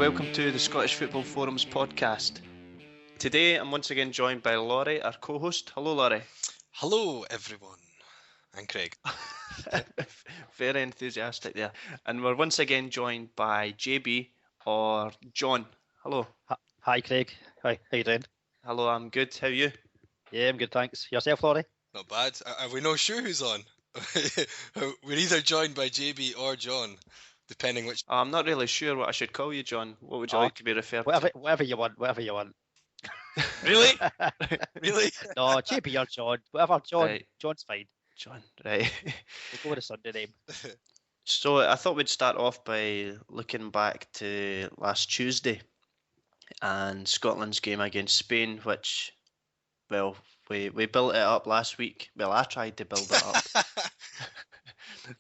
welcome to the Scottish Football Forums podcast. Today I'm once again joined by Laurie, our co-host. Hello Laurie. Hello everyone. I'm Craig. Very enthusiastic there. And we're once again joined by JB or John. Hello. Hi Craig. Hi, how you doing? Hello, I'm good. How are you? Yeah, I'm good, thanks. Yourself, Laurie? Not bad. Are we not sure who's on? We're either joined by JB or John, depending which. I'm not really sure what I should call you, John. What would you like to be referred Whatever you want. Really? Really? No, JB or John. Whatever, John. Right. John's fine. John, right. We'll go with a Sunday name. So I thought we'd start off by looking back to last Tuesday and Scotland's game against Spain, which, well, we built it up last week. Well, I tried to build it up.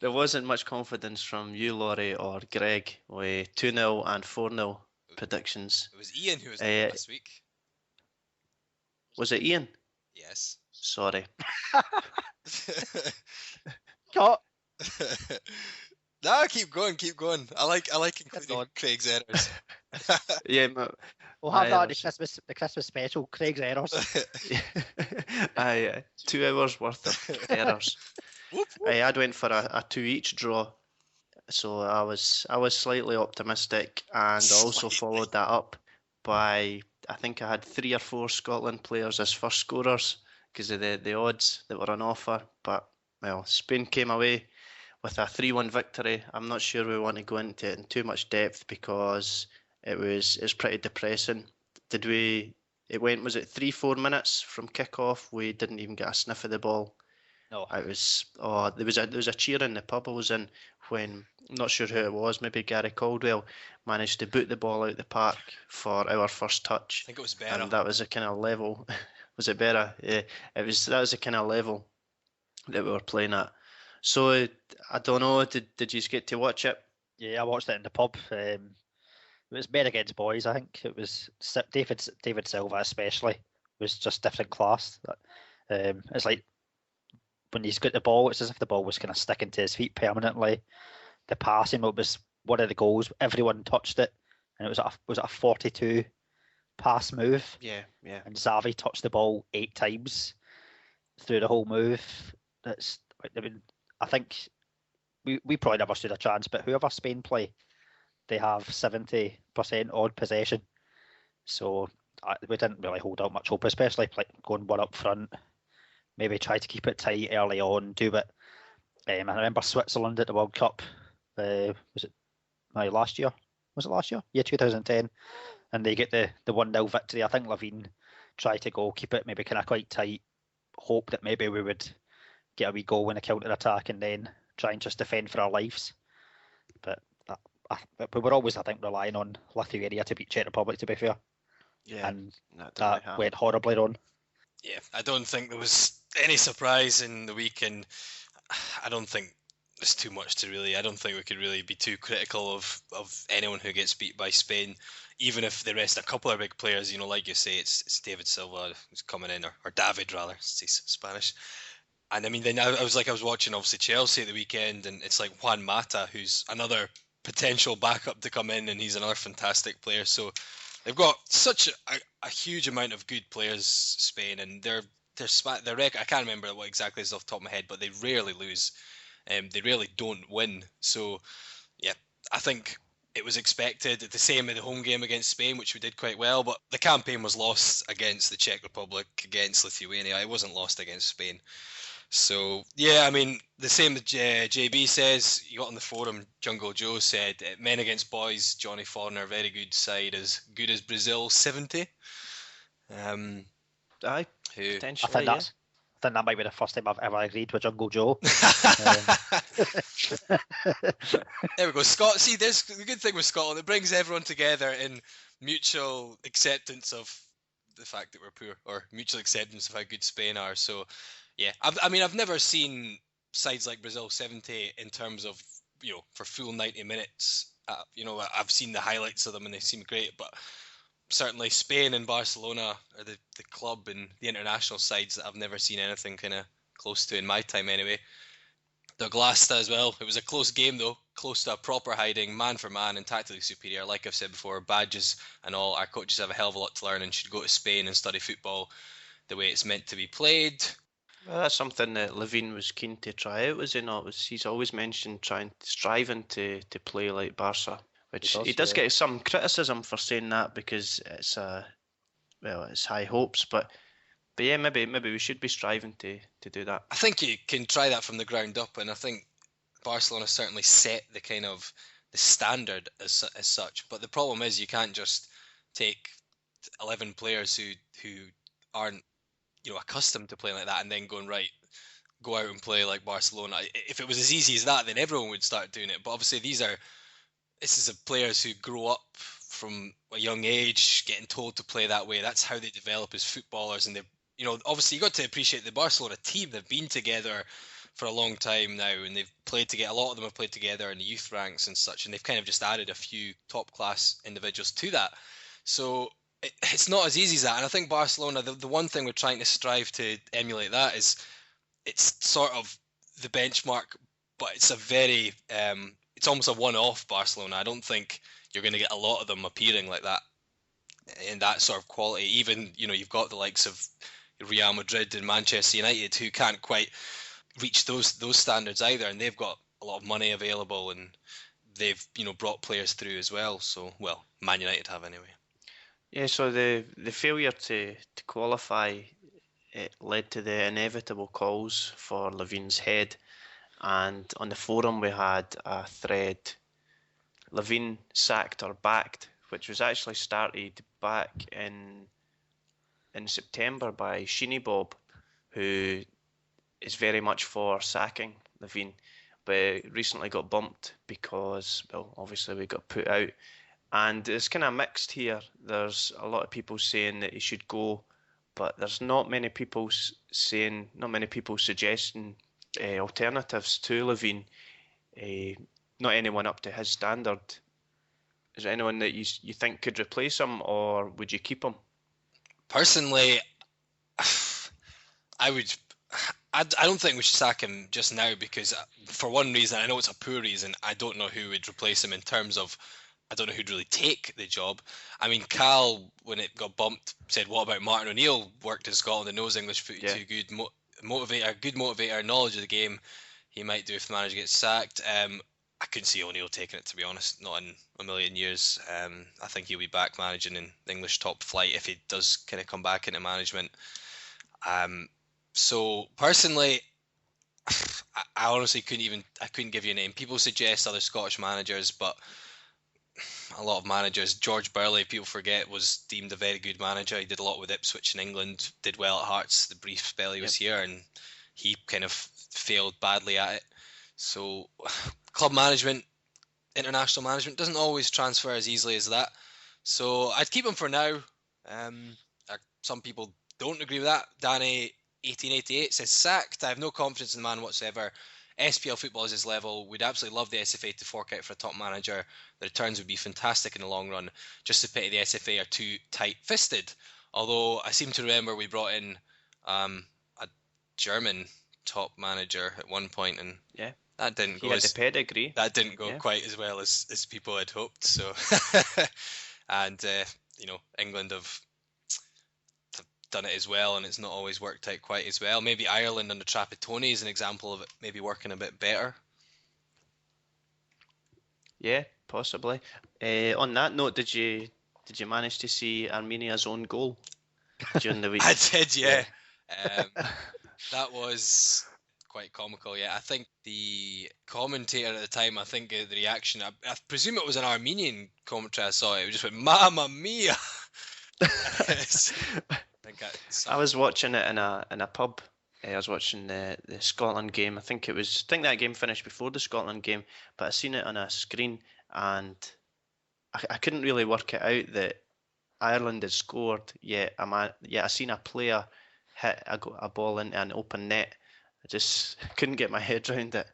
There wasn't much confidence from you, Laurie, or Greg, with 2-0 and 4-0 predictions. It was Ian who was there last week. Was it Ian? Yes. Sorry. Cut. No, keep going. I like including Craig's errors. Yeah, We'll have that at the Christmas special, Craig's errors. Aye, 2 hours worth of errors. I'd went for a 2-each draw, so I was slightly optimistic, and I also followed that up by, I think I had 3 or 4 Scotland players as first scorers because of the odds that were on offer. But well, Spain came away with a 3-1 victory. I'm not sure we want to go into it in too much depth because it's pretty depressing. Was it 3-4 minutes from kick-off? We didn't even get a sniff of the ball. No. There was a cheer in the pub I was in when, I'm not sure who it was, maybe Gary Caldwell managed to boot the ball out the park for our first touch. I think it was Berra. And that was a kind of level. Was it Berra? Yeah. That was the kind of level that we were playing at. So I don't know, did you get to watch it? Yeah, I watched it in the pub. It was men against boys, I think. It was David Silva especially was just different class. It's like when he's got the ball, it's as if the ball was kind of sticking to his feet permanently. The passing, it was one of the goals. Everyone touched it, and it was a 42 pass move. Yeah. And Xavi touched the ball 8 times through the whole move. I think we probably never stood a chance, but whoever Spain play, they have 70% odd possession. So we didn't really hold out much hope, especially going one up front. Maybe try to keep it tight early on, do it. I remember Switzerland at the World Cup. Was it last year? Was it last year? Yeah, 2010. And they get the 1-0 victory. I think Levine tried to go, keep it maybe kind of quite tight, hope that maybe we would get a wee goal in a counter-attack and then try and just defend for our lives. But we were always, I think, relying on Lithuania to beat Czech Republic, to be fair. Yeah, and that went horribly wrong. Yeah, I don't think there was any surprise in the week, and I don't think there's too much to really. I don't think we could really be too critical of anyone who gets beat by Spain, even if they rest a couple of big players. You know, like you say, it's David Silva who's coming in, or David rather, it's Spanish. And I mean, then I was watching obviously Chelsea at the weekend, and it's like Juan Mata, who's another potential backup to come in, and he's another fantastic player. So they've got such a huge amount of good players, Spain, and their record, I can't remember what exactly is off the top of my head, but they rarely lose. They really don't win. So, yeah, I think it was expected. The same in the home game against Spain, which we did quite well, but the campaign was lost against the Czech Republic, against Lithuania. It wasn't lost against Spain. So, yeah, I mean, the same that JB says, you got on the forum, Jungle Joe said, men against boys, Johnny Foreigner, very good side, as good as Brazil 70. Aye, potentially, I think that might be the first time I've ever agreed with Jungle Joe. There we go. See, there's the good thing with Scotland. It brings everyone together in mutual acceptance of the fact that we're poor, or mutual acceptance of how good Spain are. So, yeah, I've never seen sides like Brazil 70 in terms of, for full 90 minutes. I've seen the highlights of them and they seem great, but certainly Spain and Barcelona are the club and the international sides that I've never seen anything kind of close to in my time anyway. They're Glasta as well. It was a close game though, close to a proper hiding, man for man, and tactically superior. Like I've said before, badges and all, our coaches have a hell of a lot to learn and should go to Spain and study football the way it's meant to be played. Well, that's something that Levine was keen to try out, was he not? He's always mentioned striving to play like Barca, which he does get some criticism for saying that because it's it's high hopes, but yeah, maybe we should be striving to do that. I think you can try that from the ground up, and I think Barcelona certainly set the kind of the standard as such. But the problem is you can't just take 11 players who aren't accustomed to playing like that and then go out and play like Barcelona. If it was as easy as that, then everyone would start doing it. But obviously this is players who grow up from a young age getting told to play that way. That's how they develop as footballers, and obviously you got to appreciate the Barcelona team. They've been together for a long time now, and they've played together. A lot of them have played together in the youth ranks and such, and they've kind of just added a few top class individuals to that. So it's not as easy as that. And I think Barcelona, the one thing we're trying to strive to emulate that is it's sort of the benchmark, but it's a very it's almost a one-off Barcelona. I don't think you're going to get a lot of them appearing like that in that sort of quality. Even you've got the likes of Real Madrid and Manchester United who can't quite reach those standards either, and they've got a lot of money available, and they've brought players through as well. So, well, Man United have anyway. Yeah, so the failure to qualify, it led to the inevitable calls for Levine's head, and on the forum we had a thread, Levine sacked or backed, which was actually started back in September by Sheeny Bob, who is very much for sacking Levine, but recently got bumped because, well, obviously we got put out. And it's kind of mixed here. There's a lot of people saying that he should go, but there's not many people suggesting alternatives to Levine. Not anyone up to his standard. Is there anyone that you think could replace him, or would you keep him? Personally, I don't think we should sack him just now because, for one reason, I know it's a poor reason, I don't know who would replace him in terms of, I don't know who'd really take the job. I mean, Cal, when it got bumped, said, what about Martin O'Neill? Worked in Scotland and knows English footy too good. Good motivator, knowledge of the game. He might do if the manager gets sacked. I couldn't see O'Neill taking it, to be honest. Not in a million years. I think he'll be back managing in the English top flight if he does kind of come back into management. So personally, I honestly couldn't give you a name. People suggest other Scottish managers, but a lot of managers, George Burley, people forget, was deemed a very good manager. He did a lot with Ipswich in England, did well at Hearts the brief spell he was here, and he kind of failed badly at it. So club management, international management doesn't always transfer as easily as that. So I'd keep him for now. Some people don't agree with that. Danny 1888 says sacked. I have no confidence in the man whatsoever. SPL football is his level. We'd absolutely love the SFA to fork out for a top manager. The returns would be fantastic in the long run. Just a pity the SFA are too tight-fisted. Although I seem to remember we brought in a German top manager at one point, and that didn't go. He had the pedigree. That didn't go quite as well as people had hoped. So, and England have done it as well, and it's not always worked out quite as well. Maybe Ireland under Trapattoni is an example of it maybe working a bit better. Yeah, possibly. On that note, did you manage to see Armenia's own goal during the week? I did, yeah. That was quite comical. Yeah, I think the commentator at the time, the reaction, I presume it was an Armenian commentary I saw. It just went, "Mamma mia!" I was watching it in a pub. I was watching the Scotland game. I think that game finished before the Scotland game, but I seen it on a screen, and I couldn't really work it out that Ireland had scored. Yet I seen a player hit a ball into an open net. I just couldn't get my head around it.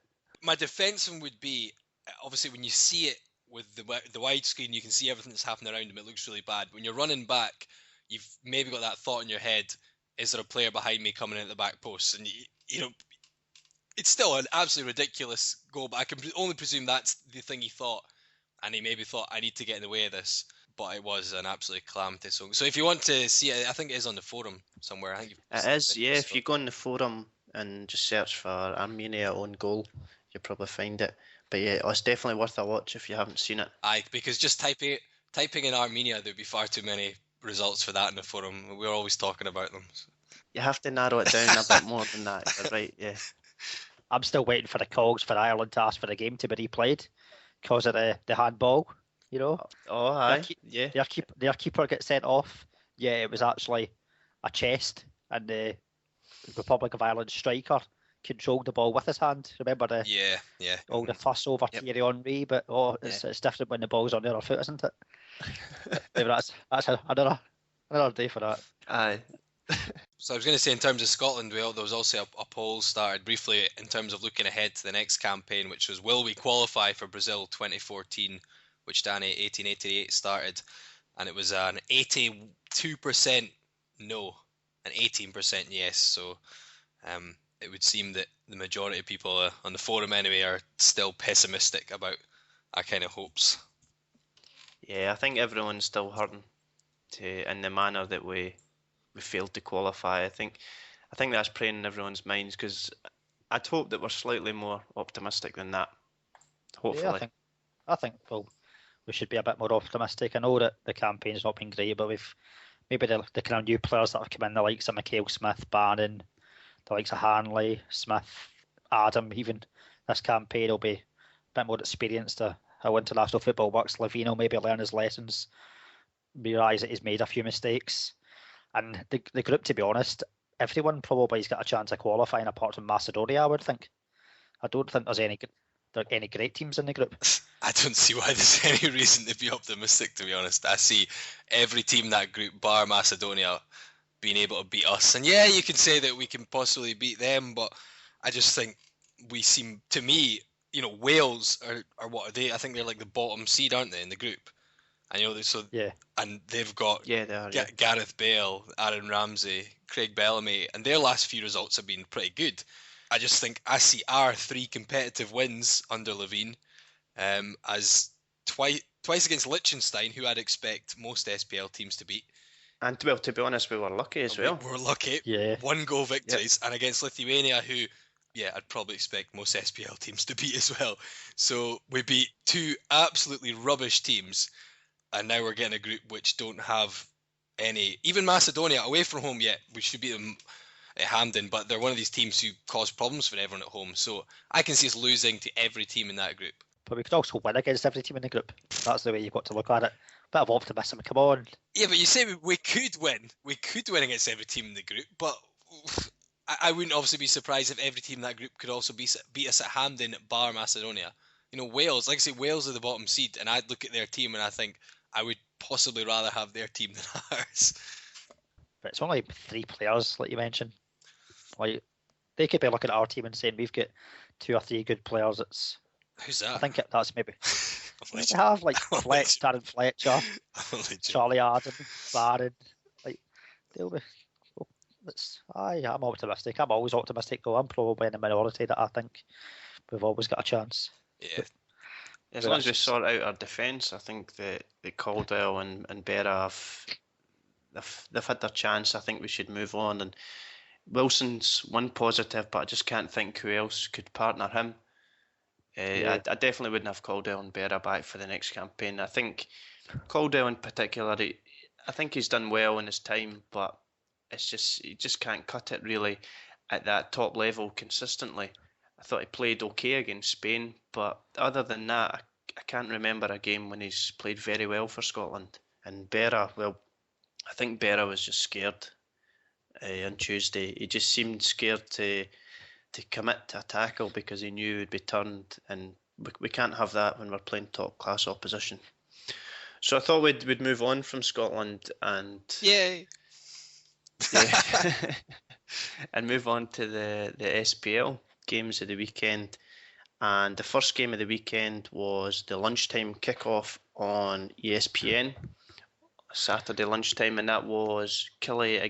My defence would be, obviously when you see it with the widescreen, you can see everything that's happening around him. It looks really bad. When you're running back, you've maybe got that thought in your head: is there a player behind me coming in at the back post? And It's still an absolutely ridiculous goal, but I can only presume that's the thing he thought, and he maybe thought, I need to get in the way of this. But it was an absolute calamity. So if you want to see it, I think it is on the forum somewhere. I think it is, yeah. If you go on the forum and just search for Armenia own goal, you'll probably find it. But yeah, it's definitely worth a watch if you haven't seen it. Aye, because just typing in Armenia, there'd be far too many results for that in the forum. We're always talking about them. So. You have to narrow it down a bit more than that. You're right, yeah. I'm still waiting for the calls for Ireland to ask for the game to be replayed because of the handball, you know. Oh, aye, yeah. Their keeper gets sent off. Yeah, it was actually a chest, and the Republic of Ireland striker controlled the ball with his hand. Remember the all the fuss over Thierry Henry, but it's different when the ball's on the other foot, isn't it? Maybe that's another day for that. Aye. So I was going to say, in terms of Scotland, there was also a poll started briefly in terms of looking ahead to the next campaign, which was, will we qualify for Brazil 2014, which Danny 1888 started, and it was an 82% no, and 18% yes. So it would seem that the majority of people on the forum anyway are still pessimistic about our kind of hopes. Yeah, I think everyone's still hurting in the manner that we failed to qualify. I think that's playing in everyone's minds, because I'd hope that we're slightly more optimistic than that. Hopefully. Yeah, I think we should be a bit more optimistic. I know that the campaign's not been great, but we've maybe the kind of new players that have come in, the likes of Mikael Smith, Bannon, the likes of Hanley, Smith, Adam, even this campaign will be a bit more experienced to how international football works. Levine will maybe learn his lessons, realise that he's made a few mistakes. And the group, to be honest, everyone probably has got a chance of qualifying apart from Macedonia, I would think. I don't think there's any great teams in the group. I don't see why there's any reason to be optimistic, to be honest. I see every team in that group, bar Macedonia, being able to beat us. And yeah, you can say that we can possibly beat them, but I just think we seem, to me, Wales are what are they? I think they're like the bottom seed, aren't they, in the group? And and they've got they are, Gareth Bale, Aaron Ramsey, Craig Bellamy, and their last few results have been pretty good. I just think I see our 3 competitive wins under Levine as twice against Liechtenstein, who I'd expect most SPL teams to beat. And well, to be honest, we were lucky as well. We're lucky. Yeah. 1-goal victories, and against Lithuania, who I'd probably expect most SPL teams to beat as well. So we beat 2 absolutely rubbish teams. And now we're getting a group which don't have any, even Macedonia away from home yet. We should beat them at Hampden, but they're one of these teams who cause problems for everyone at home. So I can see us losing to every team in that group. But we could also win against every team in the group. That's the way you've got to look at it. Bit of optimism, come on. Yeah, but you say we could win. We could win against every team in the group, but I wouldn't obviously be surprised if every team in that group could also beat us at Hampden, bar Macedonia. Wales, like I say, Wales are the bottom seed, and I'd look at their team and I think, I would possibly rather have their team than ours. But it's only 3 players, like you mentioned. Like they could be looking at our team and saying we've got 2 or 3 good players. Who's that? I think that's maybe. They have like Darren Fletcher, Charlie Arden, Barron. Like they'll be. I'm optimistic. I'm always optimistic, though. I'm probably in the minority that I think we've always got a chance. Yeah. As long as we sort out our defence, I think that Caldwell and Berra they've had their chance. I think we should move on. And Wilson's one positive, but I just can't think who else could partner him. I definitely wouldn't have Caldwell and Berra back for the next campaign. I think Caldwell in particular, I think he's done well in his time, but it's just he just can't cut it really at that top level consistently. I thought he played okay against Spain, but other than that, I can't remember a game when he's played very well for Scotland. And Berra, well, I think Berra was just scared on Tuesday. He just seemed scared to commit to a tackle because he knew he'd be turned, and we can't have that when we're playing top-class opposition. So I thought we'd move on from Scotland and... Yay! Yeah, and move on to the SPL games of the weekend. And the first game of the weekend was the lunchtime kickoff on ESPN, Saturday lunchtime, and that was Killie